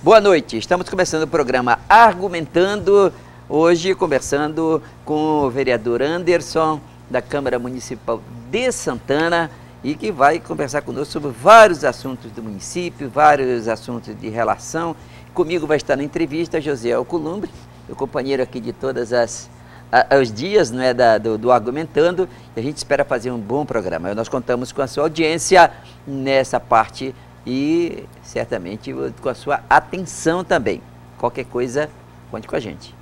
Boa noite, estamos começando o programa Argumentando, hoje conversando com o vereador Anderson, da Câmara Municipal de Santana, e que vai conversar conosco sobre vários assuntos do município, vários assuntos de relação. Comigo vai estar na entrevista José Alcolumbre, meu companheiro aqui de todas os dias, não é, do Argumentando, e a gente espera fazer um bom programa. Nós contamos com a sua audiência nessa parte e certamente com a sua atenção também. Qualquer coisa, conte com a gente.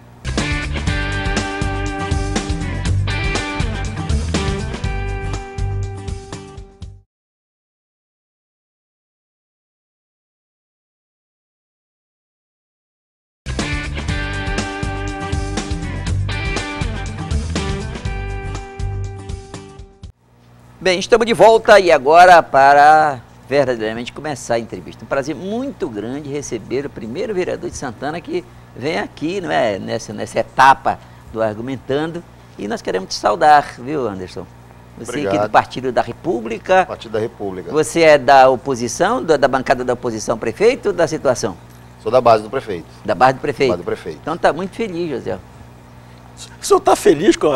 Bem, estamos de volta e agora para verdadeiramente começar a entrevista. Um prazer muito grande receber o primeiro vereador de Santana que vem aqui, não é, nessa etapa do Argumentando, e nós queremos te saudar, viu, Anderson? Você Obrigado. Aqui do Partido da República. Partido da República. Você é da oposição, da bancada da oposição, prefeito, ou da situação? Sou da base do prefeito. Da base do prefeito? Da base do prefeito. Então está muito feliz, José. O senhor está feliz com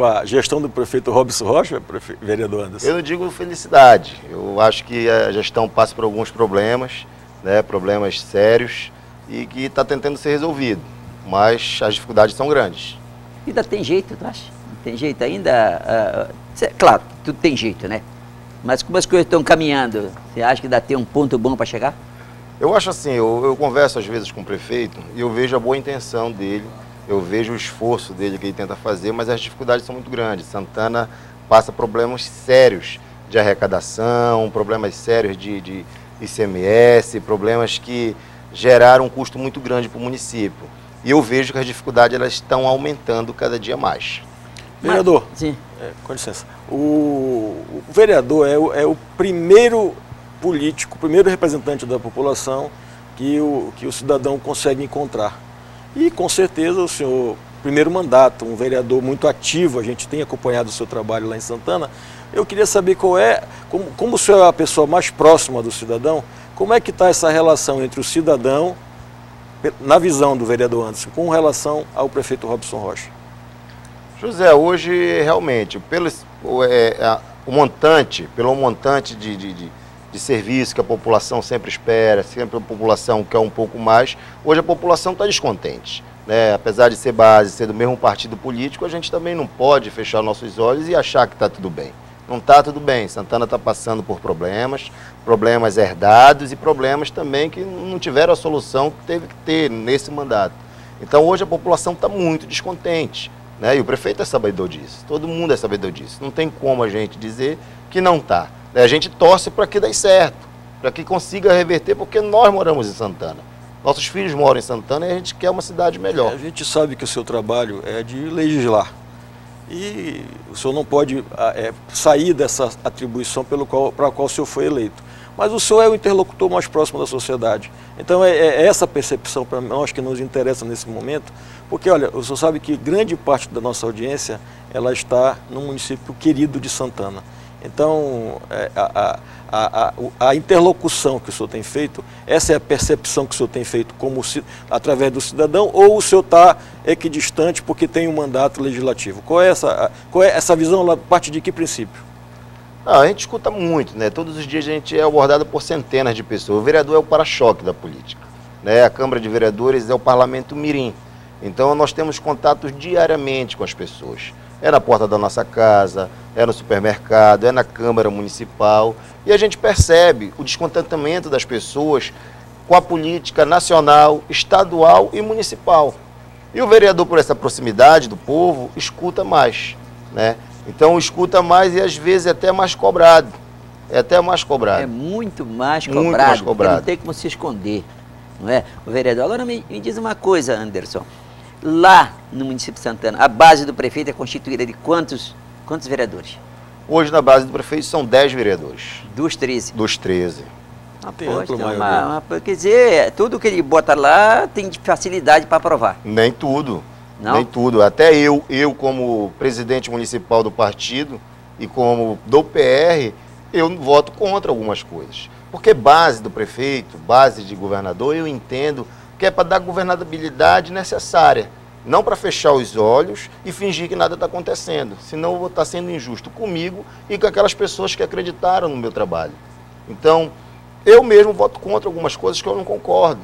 a gestão do prefeito Robson Rocha, vereador Anderson? Eu não digo felicidade. Eu acho que a gestão passa por alguns problemas, né, problemas sérios, e que está tentando ser resolvido. Mas as dificuldades são grandes. E ainda tem jeito, tu acha? Não tem jeito ainda? Claro, tudo tem jeito, né? Mas como as coisas estão caminhando, você acha que dá ter um ponto bom para chegar? Eu acho assim, eu converso às vezes com o prefeito e eu vejo a boa intenção dele, eu vejo o esforço dele que ele tenta fazer, mas as dificuldades são muito grandes. Santana passa problemas sérios de arrecadação, problemas sérios de ICMS, problemas que geraram um custo muito grande para o município. E eu vejo que as dificuldades elas estão aumentando cada dia mais. Vereador, sim. Com licença, o vereador é o primeiro político, o primeiro representante da população que o cidadão consegue encontrar. E com certeza o senhor, primeiro mandato, um vereador muito ativo, a gente tem acompanhado o seu trabalho lá em Santana. Eu queria saber como o senhor é a pessoa mais próxima do cidadão, como é que está essa relação entre o cidadão, na visão do vereador Anderson, com relação ao prefeito Robson Rocha? José, hoje realmente, pelo montante de serviço que a população sempre espera, sempre a população quer um pouco mais, hoje a população está descontente, né? Apesar de ser base, ser do mesmo partido político, a gente também não pode fechar nossos olhos e achar que está tudo bem. Não está tudo bem, Santana está passando por problemas herdados e problemas também que não tiveram a solução que teve que ter nesse mandato. Então hoje a população está muito descontente, né? E o prefeito é sabedor disso, todo mundo é sabedor disso, não tem como a gente dizer que não está. A gente torce para que dê certo, para que consiga reverter, porque nós moramos em Santana. Nossos filhos moram em Santana e a gente quer uma cidade melhor. A gente sabe que o seu trabalho é de legislar. E o senhor não pode sair dessa atribuição para a qual o senhor foi eleito. Mas o senhor é o interlocutor mais próximo da sociedade. Então é essa percepção para nós que nos interessa nesse momento, porque olha, o senhor sabe que grande parte da nossa audiência ela está no município querido de Santana. Então, a interlocução que o senhor tem feito, essa é a percepção que o senhor tem feito através do cidadão, ou o senhor está equidistante porque tem um mandato legislativo? Qual é essa visão, a partir de que princípio? A gente escuta muito, né? Todos os dias a gente é abordado por centenas de pessoas. O vereador é o para-choque da política, né? A Câmara de Vereadores é o Parlamento Mirim. Então, nós temos contatos diariamente com as pessoas. É na porta da nossa casa, é no supermercado, é na Câmara Municipal. E a gente percebe o descontentamento das pessoas com a política nacional, estadual e municipal. E o vereador, por essa proximidade do povo, escuta mais, né? Então, escuta mais e às vezes é até mais cobrado. É até mais cobrado. É muito mais cobrado, muito mais cobrado. Não tem como se esconder, não é? O vereador, agora me diz uma coisa, Anderson. Lá no município de Santana, a base do prefeito é constituída de quantos vereadores? Hoje na base do prefeito são 10 vereadores. Dos 13? Dos 13. Tem ampla maioria. Quer dizer, tudo que ele bota lá tem facilidade para aprovar. Nem tudo. Não? Nem tudo. Até eu como presidente municipal do partido e como do PR, eu voto contra algumas coisas. Porque base do prefeito, base de governador, eu entendo que é para dar a governabilidade necessária. Não para fechar os olhos e fingir que nada está acontecendo. Senão eu vou estar sendo injusto comigo e com aquelas pessoas que acreditaram no meu trabalho. Então, eu mesmo voto contra algumas coisas que eu não concordo.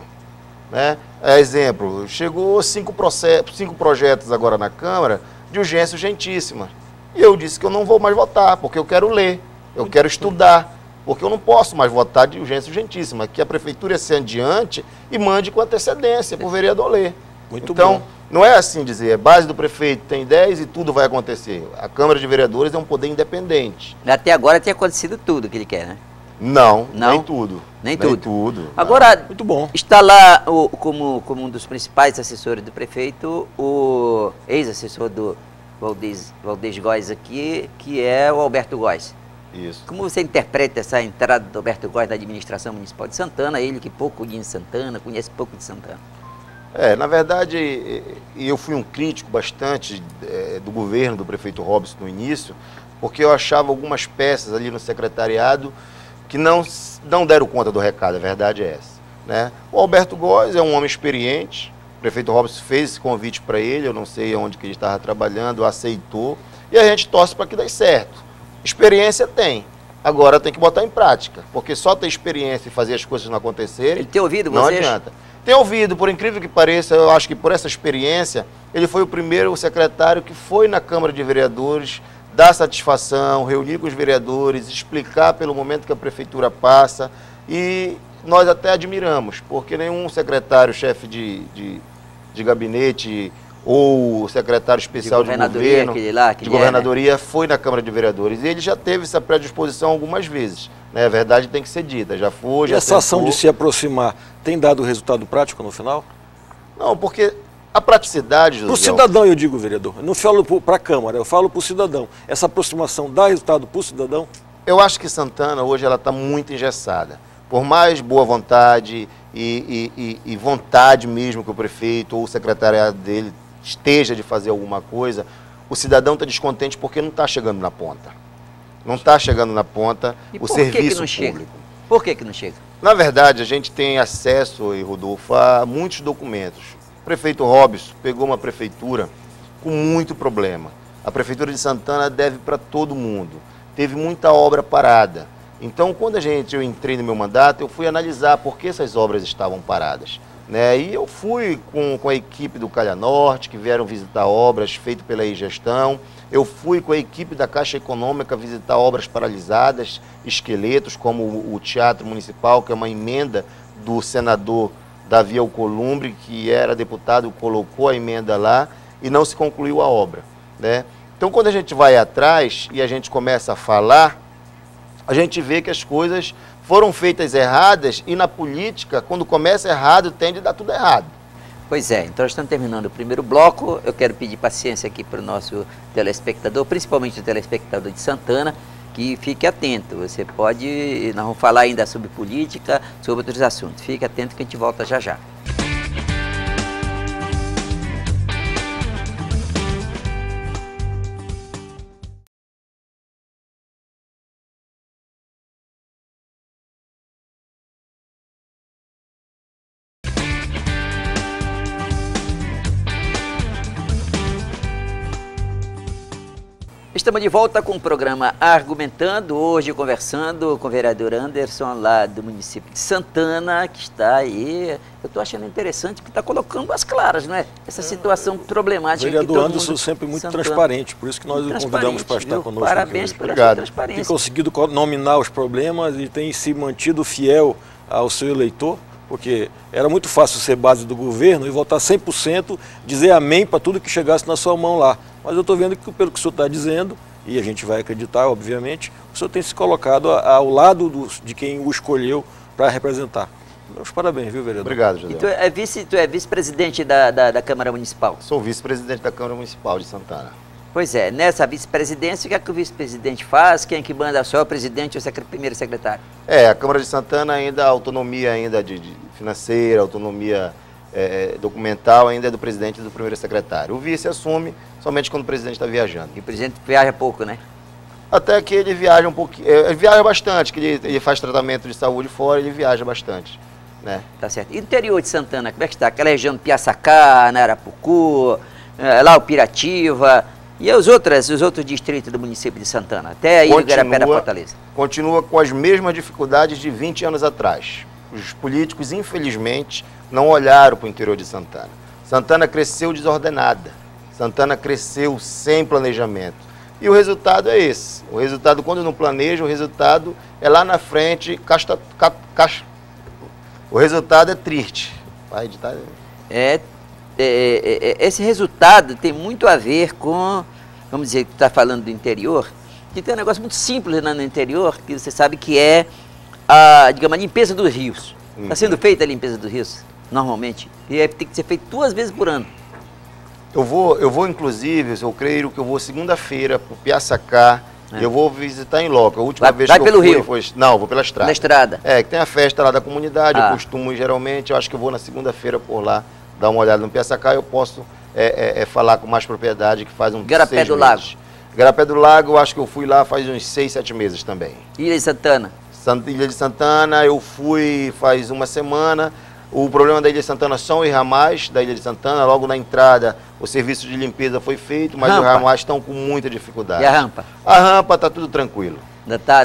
Né? Exemplo, chegou 5 projetos agora na Câmara de urgência urgentíssima. E eu disse que eu não vou mais votar, porque eu quero ler, eu quero estudar, porque eu não posso mais votar de urgência urgentíssima. Que a Prefeitura se adiante e mande com antecedência para o vereador ler. Muito então, bom. Não é assim dizer, a base do prefeito tem 10 e tudo vai acontecer. A Câmara de Vereadores é um poder independente. Até agora tem acontecido tudo que ele quer, né? Não, Não? nem tudo. Nem Nem tudo. tudo. Agora, Muito bom. está lá como um dos principais assessores do prefeito, o ex-assessor do Valdez Góes aqui, que é o Alberto Góes. Isso. Como você interpreta essa entrada do Alberto Góes na administração municipal de Santana, ele que pouco conhece Santana, conhece pouco de Santana? Na verdade, eu fui um crítico bastante do governo do prefeito Robson no início, porque eu achava algumas peças ali no secretariado que não deram conta do recado, a verdade é essa. Né? O Alberto Góes é um homem experiente, o prefeito Robson fez esse convite para ele, eu não sei onde que ele estava trabalhando, aceitou, e a gente torce para que dê certo. Experiência tem, agora tem que botar em prática, porque só ter experiência e fazer as coisas não acontecerem, Ele tem ouvido não vocês? adianta. Tem ouvido, por incrível que pareça, eu acho que por essa experiência, ele foi o primeiro secretário que foi na Câmara de Vereadores dar satisfação, reunir com os vereadores, explicar pelo momento que a Prefeitura passa, e nós até admiramos, porque nenhum secretário, chefe de gabinete ou secretário especial de governo, de governadoria, foi na Câmara de Vereadores. E ele já teve essa predisposição algumas vezes. Né? A verdade tem que ser dita. Já foi, já E essa ação de se aproximar tem dado resultado prático no final? Não, porque a praticidade, Para o cidadão, eu digo, vereador. Eu não falo para a Câmara, eu falo para o cidadão. Essa aproximação dá resultado para o cidadão? Eu acho que Santana hoje ela está muito engessada. Por mais boa vontade e vontade mesmo que o prefeito ou o secretariado dele esteja de fazer alguma coisa, o cidadão está descontente porque não está chegando na ponta. Não está chegando na ponta o serviço público. Por que não chega? Na verdade, a gente tem acesso, Rodolfo, a muitos documentos. O prefeito Robson pegou uma prefeitura com muito problema. A Prefeitura de Santana deve para todo mundo. Teve muita obra parada. Então, quando eu entrei no meu mandato, eu fui analisar por que essas obras estavam paradas. Né? E eu fui com a equipe do Calha Norte, que vieram visitar obras feitas pela gestão. Eu fui com a equipe da Caixa Econômica visitar obras paralisadas, esqueletos, como o Teatro Municipal, que é uma emenda do senador Davi Alcolumbre, que era deputado, colocou a emenda lá e não se concluiu a obra. Né? Então, quando a gente vai atrás e a gente começa a falar, a gente vê que as coisas foram feitas erradas e na política, quando começa errado, tende a dar tudo errado. Pois é, então nós estamos terminando o primeiro bloco. Eu quero pedir paciência aqui para o nosso telespectador, principalmente o telespectador de Santana, que fique atento. Você pode, nós vamos falar ainda sobre política, sobre outros assuntos. Fique atento que a gente volta já já. Estamos de volta com o programa Argumentando, hoje conversando com o vereador Anderson, lá do município de Santana, que está aí, eu estou achando interessante, que está colocando as claras, não é? Essa situação problemática. O vereador Anderson sempre muito transparente, por isso que nós o convidamos para estar conosco. Parabéns pela sua transparência. Tem conseguido nominar os problemas e tem se mantido fiel ao seu eleitor, porque era muito fácil ser base do governo e votar 100%, dizer amém para tudo que chegasse na sua mão lá. Mas eu estou vendo que, pelo que o senhor está dizendo, e a gente vai acreditar, obviamente, o senhor tem se colocado ao lado de quem o escolheu para representar. Meus parabéns, viu, vereador? Obrigado, José. E tu é vice-presidente da Câmara Municipal? Sou vice-presidente da Câmara Municipal de Santana. Pois é, nessa vice-presidência, o que é que o vice-presidente faz? Quem é que manda? Só o presidente ou o primeiro secretário? A Câmara de Santana ainda, a autonomia ainda de financeira, autonomia documental ainda é do presidente e do primeiro secretário. O vice assume somente quando o presidente está viajando. E o presidente viaja pouco, né? Até que ele viaja um pouquinho, ele viaja bastante, que ele faz tratamento de saúde fora, ele viaja bastante, né? Tá certo. E o interior de Santana, como é que está? Aquela região do Piaçacá, Arapucu, lá o Piratiba e os outros distritos do município de Santana, até aí o Igarapé da Fortaleza. Continua com as mesmas dificuldades de 20 anos atrás. Os políticos, infelizmente, não olharam para o interior de Santana. Santana cresceu desordenada, Santana cresceu sem planejamento. E o resultado é esse. O resultado, quando não planeja, o resultado é lá na frente, o resultado é triste. Vai editar. Esse resultado tem muito a ver com, vamos dizer, que está falando do interior, que tem um negócio muito simples lá no interior, que você sabe que é digamos, a limpeza dos rios. Está sendo feita a limpeza dos rios, normalmente, e tem que ser feito 2 vezes por ano. Eu vou inclusive, eu creio que eu vou segunda-feira para o Piaçacá, eu vou visitar em loco. A última vez que eu fui rio? Foi... Não, vou pela estrada. Pela estrada. Que tem a festa lá da comunidade, eu costumo geralmente, eu acho que eu vou na segunda-feira por lá, dar uma olhada no Piaçacá, eu posso falar com mais propriedade, que faz Igarapé do Lago. Igarapé do Lago, eu acho que eu fui lá faz uns 6, 7 meses também. Ilha de Santana? Ilha de Santana, eu fui faz uma semana. O problema da Ilha de Santana são os ramais da Ilha de Santana. Logo na entrada, o serviço de limpeza foi feito, mas os ramais estão com muita dificuldade. E a rampa? A rampa está tudo tranquilo.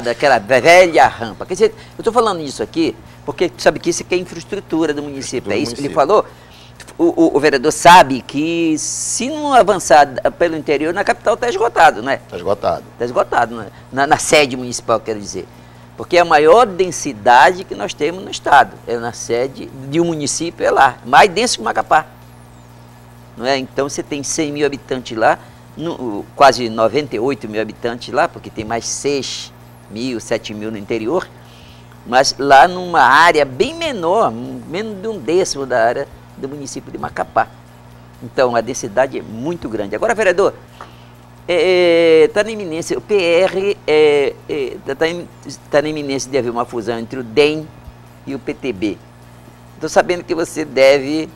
Daquela velha rampa. Quer dizer, eu estou falando isso aqui porque sabe que isso aqui é infraestrutura do município. É isso que ele falou. O vereador sabe que se não avançar pelo interior, na capital está esgotado, né? Está esgotado. Está esgotado, né? Na sede municipal, quero dizer. Porque a maior densidade que nós temos no estado, na sede de um município, é lá, mais denso que Macapá. Não é? Então você tem 100 mil habitantes lá, quase 98 mil habitantes lá, porque tem mais 6 mil, 7 mil no interior, mas lá numa área bem menor, menos de 1/10 da área do município de Macapá. Então a densidade é muito grande. Agora, vereador, está na iminência, o PR está na iminência de haver uma fusão entre o DEM e o PTB. Estou sabendo que você deve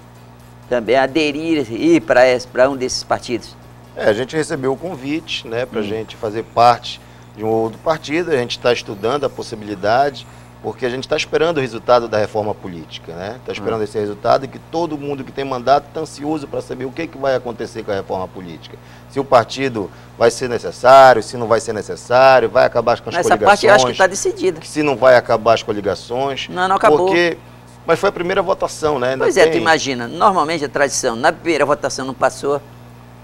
também aderir, ir para um desses partidos. A gente recebeu o convite, né, para a gente fazer parte de um outro partido. A gente está estudando a possibilidade, porque a gente está esperando o resultado da reforma política, né? Está esperando esse resultado, e que todo mundo que tem mandato está ansioso para saber o que vai acontecer com a reforma política. Se o partido vai ser necessário, se não vai ser necessário, vai acabar com as coligações. Essa parte eu acho que está decidida. Se não vai acabar as coligações. Não acabou. Mas foi a primeira votação, né? Pois tu imagina, normalmente a tradição, na primeira votação não passou,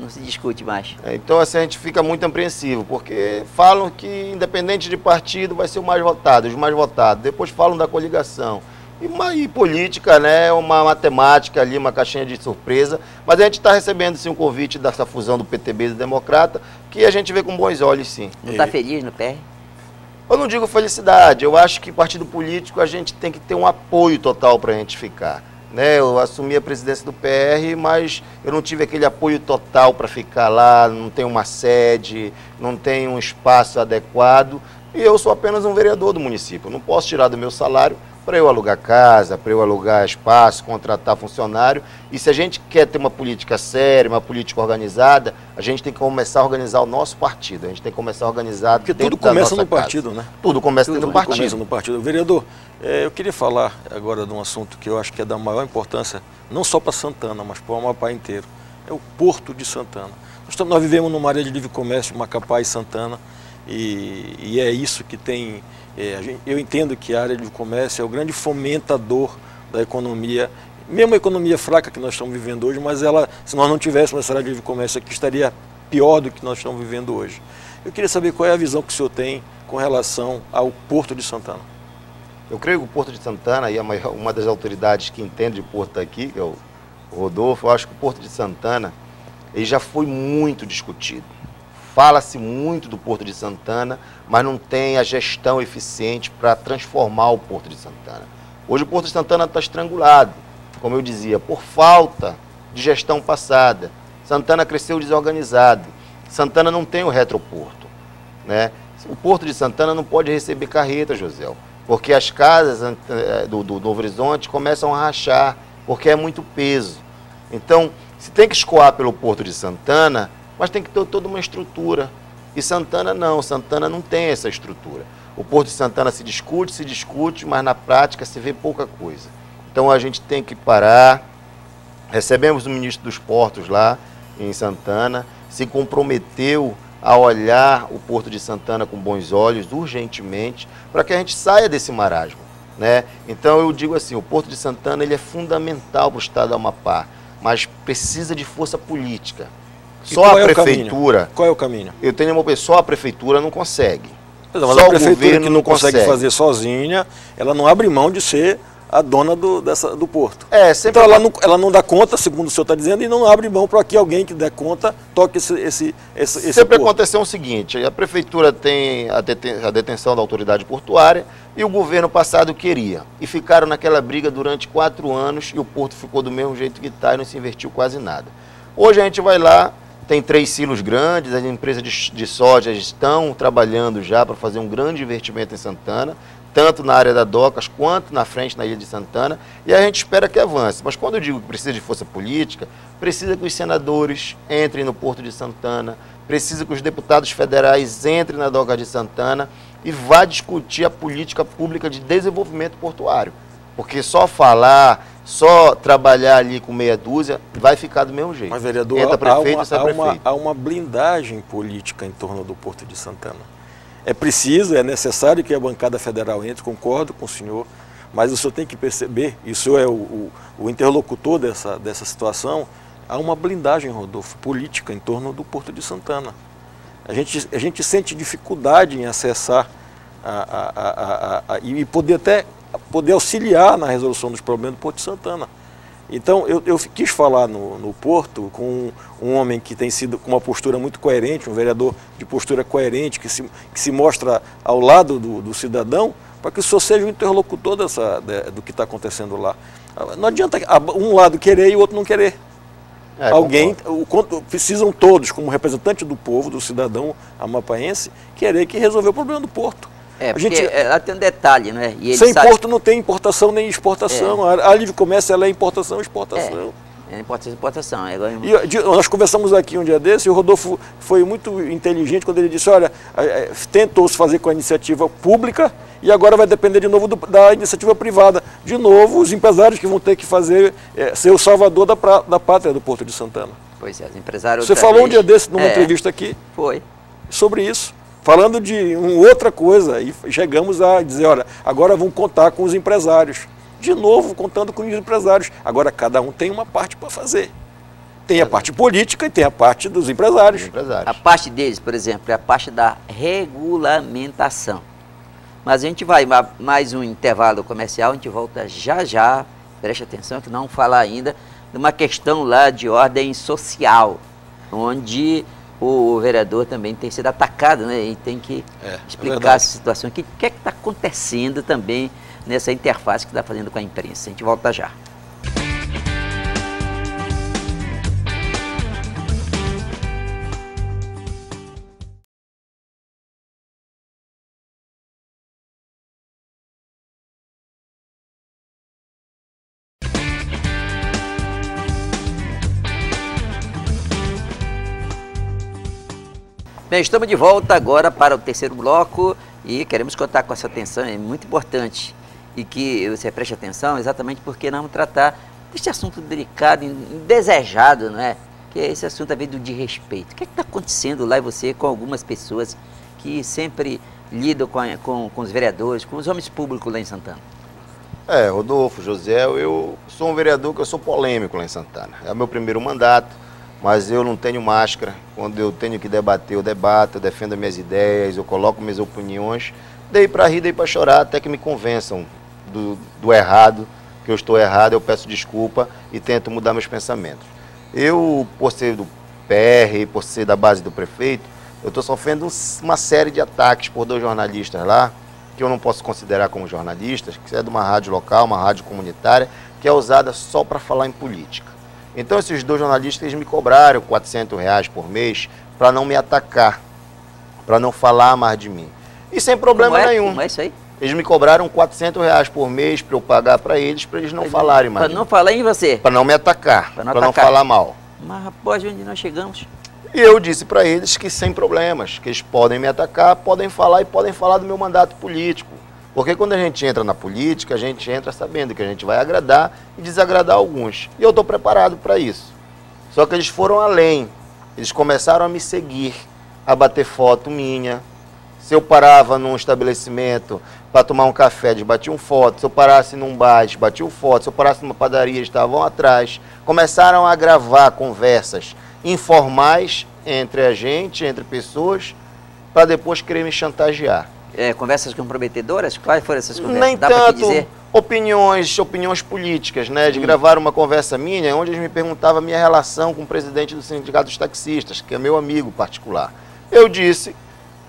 não se discute mais. Então assim, a gente fica muito apreensivo, porque falam que independente de partido vai ser o mais votado, os mais votados. Depois falam da coligação. E política, né, uma matemática ali, uma caixinha de surpresa. Mas a gente está recebendo sim um convite dessa fusão do PTB e do Democrata, que a gente vê com bons olhos sim. Não está feliz no PR? Eu não digo felicidade, eu acho que partido político a gente tem que ter um apoio total para a gente ficar. Né, eu assumi a presidência do PR, mas eu não tive aquele apoio total para ficar lá, não tem uma sede, não tem um espaço adequado, e eu sou apenas um vereador do município. Eu não posso tirar do meu salário para eu alugar casa, para eu alugar espaço, contratar funcionário. E se a gente quer ter uma política séria, uma política organizada, a gente tem que começar a organizar o nosso partido. A gente tem que começar a organizar porque tudo começa no partido, né? Tudo começa no partido. Começa no partido. Vereador, eu queria falar agora de um assunto que eu acho que é da maior importância, não só para Santana, mas para o Amapá inteiro. É o Porto de Santana. Nós vivemos numa área de livre comércio, Macapá e Santana, e é isso que tem... eu entendo que a área de comércio é o grande fomentador da economia, mesmo a economia fraca que nós estamos vivendo hoje, mas ela, se nós não tivéssemos essa área de livre comércio aqui, estaria pior do que nós estamos vivendo hoje. Eu queria saber qual é a visão que o senhor tem com relação ao Porto de Santana. Eu creio que o Porto de Santana, e uma das autoridades que entende de Porto aqui, que é o Rodolfo, eu acho que o Porto de Santana ele já foi muito discutido. Fala-se muito do Porto de Santana, mas não tem a gestão eficiente para transformar o Porto de Santana. Hoje o Porto de Santana está estrangulado, como eu dizia, por falta de gestão passada. Santana cresceu desorganizado. Santana não tem o retroporto, né? O Porto de Santana não pode receber carreta, José, porque as casas do Novo Horizonte começam a rachar, porque é muito peso. Então, se tem que escoar pelo Porto de Santana, mas tem que ter toda uma estrutura, E Santana não, Santana não tem essa estrutura. O Porto de Santana se discute, mas na prática se vê pouca coisa. Então a gente tem que parar. Recebemos o ministro dos Portos lá em Santana, se comprometeu a olhar o Porto de Santana com bons olhos, urgentemente, para que a gente saia desse marasmo, né? Então eu digo assim, o Porto de Santana ele é fundamental para o estado do Amapá, mas precisa de força política. Só a prefeitura... Qual é o caminho? Eu tenho uma pessoa, a prefeitura não consegue. Mas a prefeitura que não consegue fazer sozinha, ela não abre mão de ser a dona do porto. Então ela não dá conta, segundo o senhor está dizendo, e não abre mão para que alguém que der conta toque esse Sempre aconteceu o seguinte, a prefeitura tem a detenção da autoridade portuária e o governo passado queria. E ficaram naquela briga durante 4 anos e o porto ficou do mesmo jeito que está e não se investiu quase nada. Hoje a gente vai lá, tem 3 silos grandes, as empresas de soja estão trabalhando já para fazer um grande investimento em Santana, tanto na área da Docas quanto na frente na Ilha de Santana, e a gente espera que avance. Mas quando eu digo que precisa de força política, precisa que os senadores entrem no Porto de Santana, precisa que os deputados federais entrem na Docas de Santana e vá discutir a política pública de desenvolvimento portuário. Porque só falar, só trabalhar ali com meia dúzia, vai ficar do mesmo jeito. Mas, vereador, há uma blindagem política em torno do Porto de Santana. É preciso, é necessário que a bancada federal entre, concordo com o senhor, mas o senhor tem que perceber, e o senhor é o interlocutor dessa situação, há uma blindagem, Rodolfo, política em torno do Porto de Santana. A gente sente dificuldade em acessar e poder auxiliar na resolução dos problemas do Porto de Santana. Então, eu quis falar no Porto com um homem que tem sido com uma postura muito coerente, um vereador de postura coerente, que se mostra ao lado do cidadão, para que o senhor seja o interlocutor do que está acontecendo lá. Não adianta um lado querer e o outro não querer. Precisam todos, como representante do povo, do cidadão amapaense, querer que resolver o problema do Porto. Ela tem um detalhe, né? Sem porto não tem importação nem exportação. A livre comércio ela é importação e exportação. Importação e exportação. Nós conversamos aqui um dia desse e o Rodolfo foi muito inteligente quando ele disse, olha, tentou-se fazer com a iniciativa pública e agora vai depender de novo da iniciativa privada. De novo, os empresários que vão ter que ser o salvador da pátria do Porto de Santana. Pois é, os empresários... Você falou um dia desse numa entrevista aqui. Foi. Sobre isso. Falando de outra coisa, e chegamos a dizer, olha, agora vamos contar com os empresários. De novo, contando com os empresários. Agora, cada um tem uma parte para fazer. Tem a parte política e tem a parte dos empresários. A parte deles, por exemplo, é a parte da regulamentação. Mas a gente vai mais um intervalo comercial, a gente volta já já, preste atenção que não vamos falar ainda de uma questão lá de ordem social, onde o vereador também tem sido atacado, né? E tem que explicar essa situação. O que é que está acontecendo também nessa interface que está fazendo com a imprensa? A gente volta já. Bem, estamos de volta agora para o terceiro bloco e queremos contar com essa atenção, é muito importante e que você preste atenção exatamente porque nós vamos tratar deste assunto delicado, indesejado, não é? Que é esse assunto a ver do desrespeito. O que é que está acontecendo lá em você com algumas pessoas que sempre lidam com os vereadores, com os homens públicos lá em Santana? Rodolfo, José, eu sou um vereador que eu sou polêmico lá em Santana. É o meu primeiro mandato. Mas eu não tenho máscara. Quando eu tenho que debater, eu debato, eu defendo as minhas ideias, eu coloco minhas opiniões. Dei para rir, dei para chorar, até que me convençam do errado, que eu estou errado, eu peço desculpa e tento mudar meus pensamentos. Eu, por ser do PR, por ser da base do prefeito, eu estou sofrendo uma série de ataques por 2 jornalistas lá, que eu não posso considerar como jornalistas, que é de uma rádio local, uma rádio comunitária, que é usada só para falar em política. Então esses 2 jornalistas eles me cobraram R$400 por mês para não me atacar, para não falar mais de mim. E sem problema nenhum. Como é isso aí? Eles me cobraram R$400 por mês para eu pagar para eles não falarem mais. Para não falar em você? Para não me atacar, para não falar mal. Mas rapaz, onde nós chegamos? E eu disse para eles que sem problemas, que eles podem me atacar, podem falar e podem falar do meu mandato político. Porque quando a gente entra na política, a gente entra sabendo que a gente vai agradar e desagradar alguns. E eu estou preparado para isso. Só que eles foram além. Eles começaram a me seguir, a bater foto minha. Se eu parava num estabelecimento para tomar um café, eles batiam foto. Se eu parasse num bar, eles batiam foto. Se eu parasse numa padaria, eles estavam atrás. Começaram a gravar conversas informais entre a gente, entre pessoas, para depois querer me chantagear. Conversas comprometedoras? Quais foram essas conversas? Nem Dá pra te dizer? Opiniões políticas, né? De gravar uma conversa minha, onde eles me perguntavam a minha relação com o presidente do Sindicato dos Taxistas, que é meu amigo particular. Eu disse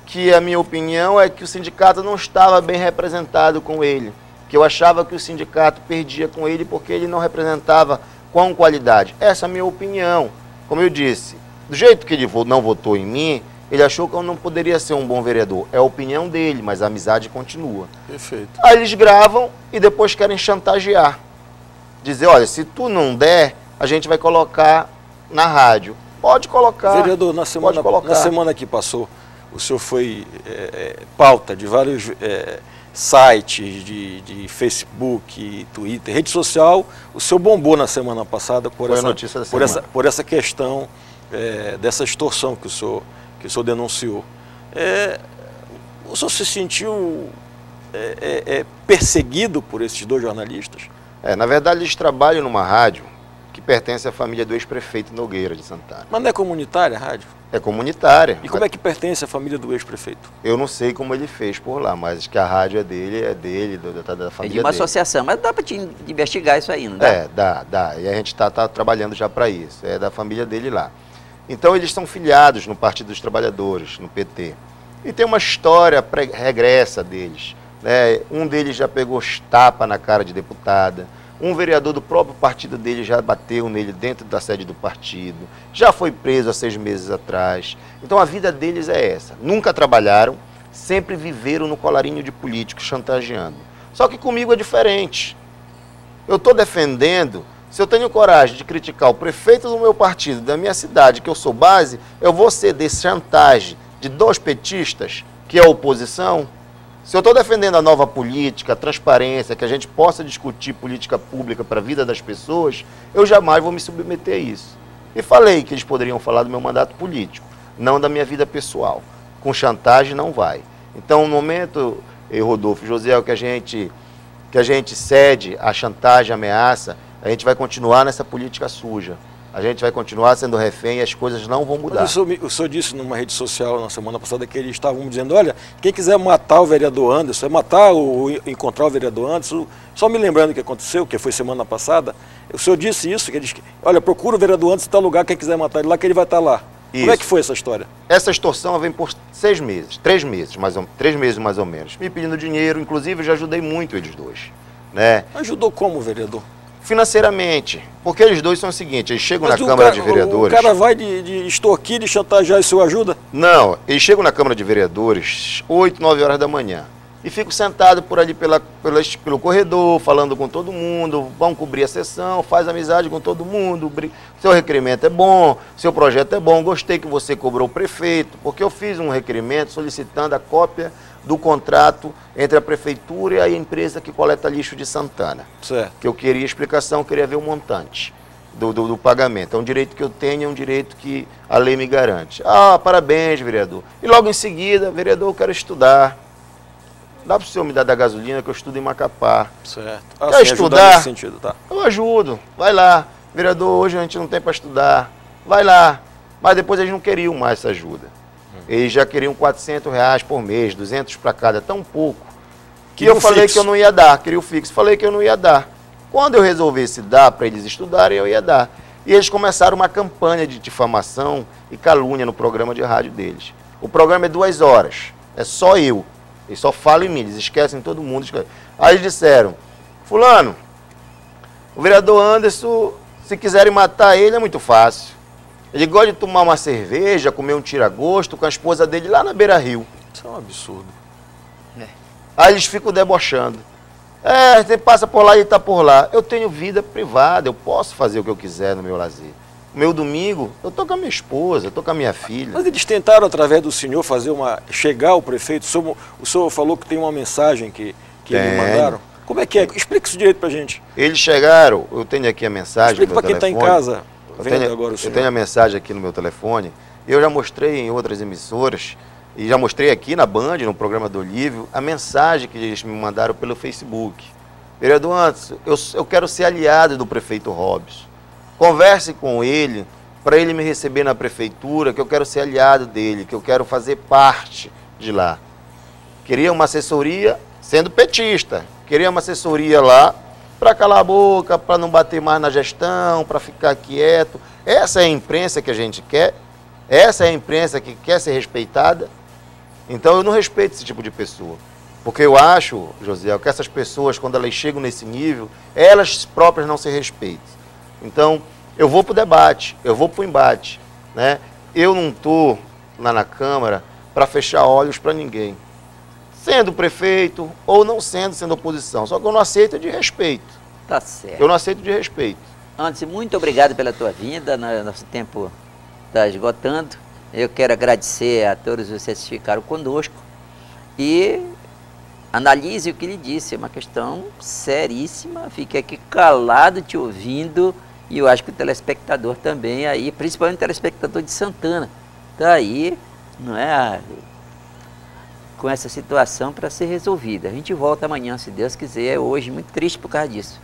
que a minha opinião é que o sindicato não estava bem representado com ele, que eu achava que o sindicato perdia com ele porque ele não representava com qualidade. Essa é a minha opinião. Como eu disse, do jeito que ele não votou em mim, ele achou que eu não poderia ser um bom vereador. É a opinião dele, mas a amizade continua. Perfeito. Aí eles gravam e depois querem chantagear. Dizer, olha, se tu não der, a gente vai colocar na rádio. Pode colocar. Vereador, na semana que passou, o senhor foi pauta de vários sites de Facebook, Twitter, rede social. O senhor bombou na semana passada por essa questão dessa extorsão que o senhor denunciou. O senhor se sentiu perseguido por esses dois jornalistas? Na verdade, eles trabalham numa rádio que pertence à família do ex-prefeito Nogueira de Santana. Mas não é comunitária a rádio? É comunitária. E como é que pertence à família do ex-prefeito? Eu não sei como ele fez por lá, mas que a rádio é dele, da família dele. É de uma associação, mas dá para te investigar isso aí, não dá? Dá. E a gente está trabalhando já para isso. É da família dele lá. Então eles são filiados no Partido dos Trabalhadores, no PT. E tem uma história regressa deles. Né? Um deles já pegou tapa na cara de deputada. Um vereador do próprio partido dele já bateu nele dentro da sede do partido. Já foi preso há 6 meses atrás. Então a vida deles é essa. Nunca trabalharam, sempre viveram no colarinho de político, chantageando. Só que comigo é diferente. Eu estou defendendo, se eu tenho coragem de criticar o prefeito do meu partido, da minha cidade, que eu sou base, eu vou ceder chantagem de 2 petistas, que é a oposição. Se eu estou defendendo a nova política, a transparência, que a gente possa discutir política pública para a vida das pessoas, eu jamais vou me submeter a isso. E falei que eles poderiam falar do meu mandato político, não da minha vida pessoal. Com chantagem não vai. Então, no momento, Rodolfo, Josiel, que a gente cede à chantagem, à ameaça, a gente vai continuar nessa política suja. A gente vai continuar sendo refém e as coisas não vão mudar. Mas o senhor disse numa rede social na semana passada que eles estavam dizendo, olha, quem quiser matar o vereador Anderson, matar ou encontrar o vereador Anderson, só me lembrando o que aconteceu, que foi semana passada, o senhor disse isso, que eles, olha, procura o vereador Anderson em tal lugar, quem quiser matar ele lá, que ele vai estar lá. Isso. Como é que foi essa história? Essa extorsão vem por 6 meses, 3 meses mais ou menos, me pedindo dinheiro, inclusive eu já ajudei muito eles dois. Né? Ajudou como, vereador? Financeiramente, porque eles dois são o seguinte, eles chegam na Câmara de Vereadores... O cara vai de extorquir, de chantagear e o senhor ajuda? Não, eles chegam na Câmara de Vereadores 8, 9 horas da manhã e ficam sentados por ali pelo corredor, falando com todo mundo, vão cobrir a sessão, faz amizade com todo mundo, seu requerimento é bom, seu projeto é bom, gostei que você cobrou o prefeito, porque eu fiz um requerimento solicitando a cópia do contrato entre a prefeitura e a empresa que coleta lixo de Santana. Certo. Que eu queria explicação, eu queria ver o montante do pagamento. É um direito que eu tenho, é um direito que a lei me garante. Ah, parabéns, vereador. E logo em seguida, vereador, eu quero estudar. Dá para o senhor me dar da gasolina que eu estudo em Macapá. Certo. Quer estudar? Nesse sentido, tá. Eu ajudo. Vai lá. Vereador, hoje a gente não tem para estudar. Vai lá. Mas depois eles não queriam mais essa ajuda. Eles já queriam R$400 por mês, 200 para cada, tão pouco. Que eu falei que eu não ia dar, queria o fixo, falei que eu não ia dar. Quando eu resolvesse dar para eles estudarem, eu ia dar. E eles começaram uma campanha de difamação e calúnia no programa de rádio deles. O programa é 2 horas, é só eu. Eles só falam em mim, eles esquecem todo mundo. Aí eles disseram, fulano, o vereador Anderson, se quiserem matar ele, é muito fácil. Ele gosta de tomar uma cerveja, comer um tira-gosto com a esposa dele lá na Beira-Rio. Isso é um absurdo. Aí eles ficam debochando. Você passa por lá e está por lá. Eu tenho vida privada, eu posso fazer o que eu quiser no meu lazer. meu domingo, eu estou com a minha esposa, eu estou com a minha filha. Mas eles tentaram, através do senhor, chegar ao prefeito. O senhor falou que tem uma mensagem que eles mandaram. Como é que é? Explica isso direito pra gente. Eles chegaram, eu tenho aqui a mensagem. Explica para quem está em casa vendo agora o senhor. Eu tenho a mensagem aqui no meu telefone. Eu já mostrei em outras emissoras, e já mostrei aqui na Band, no programa do Olívio, a mensagem que eles me mandaram pelo Facebook. Vereador Anderson, eu quero ser aliado do prefeito Robson. Converse com ele, para ele me receber na prefeitura, que eu quero ser aliado dele, que eu quero fazer parte de lá. Queria uma assessoria, sendo petista, queria uma assessoria lá, para calar a boca, para não bater mais na gestão, para ficar quieto. Essa é a imprensa que a gente quer, essa é a imprensa que quer ser respeitada. Então eu não respeito esse tipo de pessoa. Porque eu acho, José, que essas pessoas, quando elas chegam nesse nível, elas próprias não se respeitam. Então, eu vou para o debate, eu vou para o embate, né? Eu não estou lá na Câmara para fechar olhos para ninguém. Sendo prefeito ou não sendo oposição. Só que eu não aceito de respeito. Tá certo. Eu não aceito de respeito. Anderson, muito obrigado pela tua vinda. Nosso tempo está esgotando. Eu quero agradecer a todos vocês que ficaram conosco. E analise o que ele disse. É uma questão seríssima. Fique aqui calado te ouvindo. E eu acho que o telespectador também aí, principalmente o telespectador de Santana, está aí, não é, com essa situação para ser resolvida. A gente volta amanhã, se Deus quiser. Hoje muito triste por causa disso.